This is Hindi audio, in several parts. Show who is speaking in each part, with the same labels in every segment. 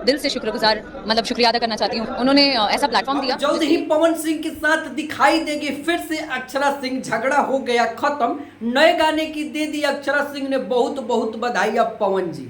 Speaker 1: दिल से शुक्रगुजार मतलब शुक्रिया अदा करना चाहती हूँ। उन्होंने ऐसा प्लेटफॉर्म दिया।
Speaker 2: जल्द ही पवन सिंह के साथ दिखाई देगी फिर से अक्षरा सिंह। झगड़ा हो गया खत्म, नए गाने की दे दी अक्षरा सिंह ने बहुत बहुत बधाई अब पवन जी।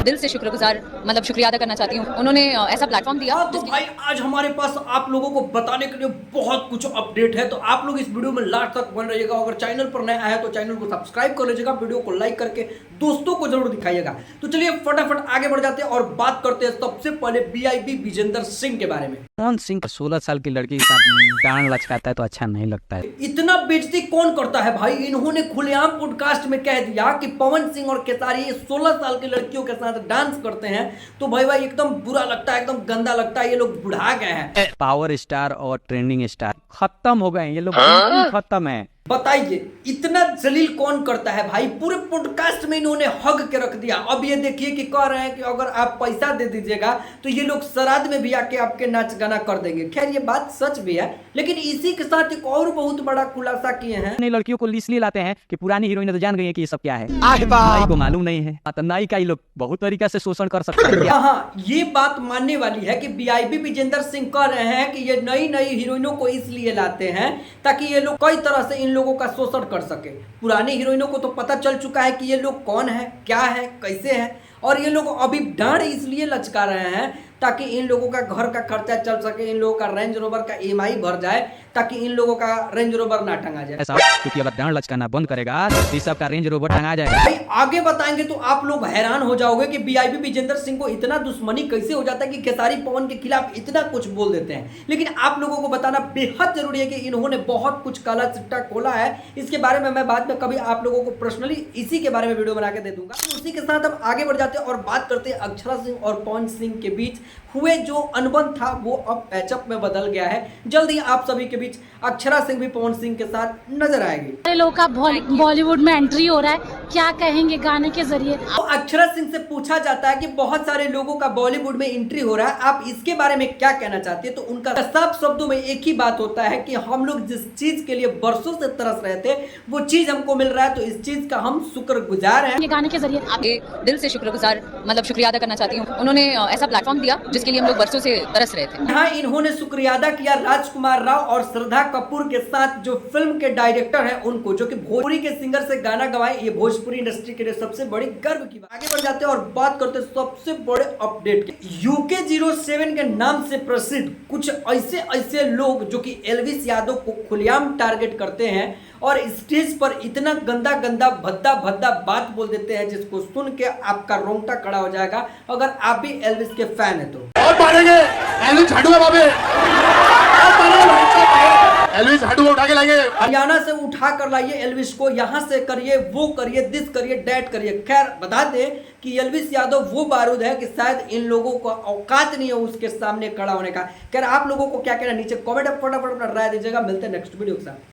Speaker 1: दिल से शुक्रगुजार मतलब शुक्रिया अदा करना चाहती हूँ। उन्होंने ऐसा प्लेटफॉर्म दिया।
Speaker 2: तो भाई आज हमारे पास आप लोगों को बताने के लिए बहुत कुछ अपडेट है, तो आप लोग इस वीडियो में लास्ट तक बन रहिएगा। अगर चैनल पर नया है तो चैनल को सब्सक्राइब कर लीजिएगा, वीडियो को लाइक करके दोस्तों को जरूर दिखाइएगा। तो चलिए फटाफट आगे बढ़ जाते हैं और बात करते हैं सबसे पहले बीआईबी विजेंद्र सिंह के बारे में।
Speaker 3: पवन सिंह 16 साल की लड़की के साथ डांड लचकाता है तो अच्छा नहीं लगता है।
Speaker 2: इतना बेइज्जती कौन करता है भाई। इन्होंने खुलेआम पॉडकास्ट में कह दिया कि पवन सिंह और खेसारी 16 साल की लड़कियों के साथ डांस करते हैं, तो भाई एकदम बुरा लगता है, एकदम गंदा लगता है। ये लोग बुढ़ा गए हैं।
Speaker 3: पावर स्टार और ट्रेंडिंग स्टार खत्म हो गए हैं, ये लोग बिल्कुल खत्म है।
Speaker 2: बताइए इतना जलील कौन करता है भाई। पूरे पॉडकास्ट में इन्होंने हग के रख दिया। अब ये देखिए कि कह रहे हैं कि अगर आप पैसा दे दीजिएगा तो ये लोग श्राद्ध में भी आके आपके नाच गाना कर देंगे। खैर ये बात सच भी है, लेकिन इसी के साथ एक और बहुत बड़ा खुलासा किए हैं।
Speaker 3: नई लड़कियों को इसलिए लाते हैं कि पुरानी हीरोइन तो जान गई है कि ये सब क्या है, नाई को मालूम नहीं है। तो नाई का ये लोग बहुत तरीका से शोषण कर सकते हैं।
Speaker 2: हाँ, ये बात मानने वाली है कि बीआईबी विजेंद्र सिंह कह रहे हैं कि ये नई नई हीरोइनों को इसलिए लाते हैं ताकि ये लोग कई तरह से इन लोगों का शोषण कर सके। पुरानी हीरोइनों को तो पता चल चुका है कि ये लोग कौन है, क्या है, कैसे है, और ये लोग अभी डांड इसलिए लचका रहे हैं ताकि इन लोगों का घर का खर्चा चल सके, इन लोगों का रेंज रोवर का ईएमआई भर जाए, ताकि इन लोगों का रेंज रोवर ना टंगा जाए।
Speaker 3: ऐसा क्योंकि अगर डांड लचकाना बंद करेगा तो सब का रेंज रोवर टंगा जाएगा।
Speaker 2: भाई आगे बताएंगे तो आप लोग हैरान हो जाओगे कि बीआईबी विजेंद्र सिंह को इतना दुश्मनी कैसे हो जाता है कि खेसारी पवन के खिलाफ इतना कुछ बोल देते हैं। लेकिन आप लोगों को बताना बेहद जरूरी है कि इन्होंने बहुत कुछ काला चिट्टा खोला है। इसके बारे में मैं बाद में कभी आप लोगों को पर्सनली इसी के बारे में वीडियो बना के दे दूंगा। तो उसी के साथ अब आगे बढ़ जाते हैं और बात करते हैं अक्षरा सिंह और पवन सिंह के बीच हुए जो अनबन था वो अब पैचअप में बदल गया है। जल्द ही आप सभी के बीच अक्षरा सिंह भी पवन सिंह के साथ नजर आएगी।
Speaker 4: लोग का बॉलीवुड में एंट्री हो रहा है, क्या कहेंगे गाने के जरिए?
Speaker 2: तो अक्षरा सिंह से पूछा जाता है कि बहुत सारे लोगों का बॉलीवुड में एंट्री हो रहा है, आप इसके बारे में क्या कहना चाहते हैं? तो उनका साफ शब्दों में एक ही बात होता है कि हम लोग जिस चीज के लिए बरसों से तरस रहे थे वो चीज हमको मिल रहा है, तो इस चीज का हम शुक्रगुजार हैं।
Speaker 4: ये गाने के जरिए
Speaker 1: आपके दिल से शुक्रगुजार मतलब शुक्रिया अदा करना चाहती हूँ। उन्होंने ऐसा प्लेटफॉर्म दिया जिसके लिए हम लोग बरसों से तरस रहे थे।
Speaker 2: हाँ, इन्होंने शुक्रिया अदा किया राजकुमार राव और श्रद्धा कपूर के साथ, जो फिल्म के डायरेक्टर हैं उनको, जो कि भोजपुरी के सिंगर से गाना गवाए। ये भोजपुरी इंडस्ट्री के लिए सबसे बड़ी गर्व की बात। आगे बढ़ जाते हैं और बात करते हैं सबसे बड़े अपडेट के। UK07 के नाम से प्रसिद्ध कुछ ऐसे लोग जो कि एल्विस यादव को खुलेआम टारगेट करते हैं और स्टेज पर इतना गंदा गंदा भद्दा भद्दा बात बोल देते हैं जिसको सुन के आपका रोंगटा खड़ा हो जाएगा अगर आप भी एल्विस के फैन है तो।
Speaker 5: और मारेंगे एल्विस झाड़ू है बाबे, एल्विस झाड़ू उठा के लाएंगे।
Speaker 2: हरियाणा से उठा कर लाइए एल्विस को, यहाँ से करिए, वो करिए, दिस करिए, डैट करिए। खैर बता दे कि एल्विस यादव वो बारूद है कि शायद इन लोगों को औकात नहीं है उसके सामने खड़ा होने का। खैर आप लोगों को क्या कहना नीचे कमेंट फटाफट अपना राय दीजिएगा। मिलते हैं नेक्स्ट वीडियो के साथ।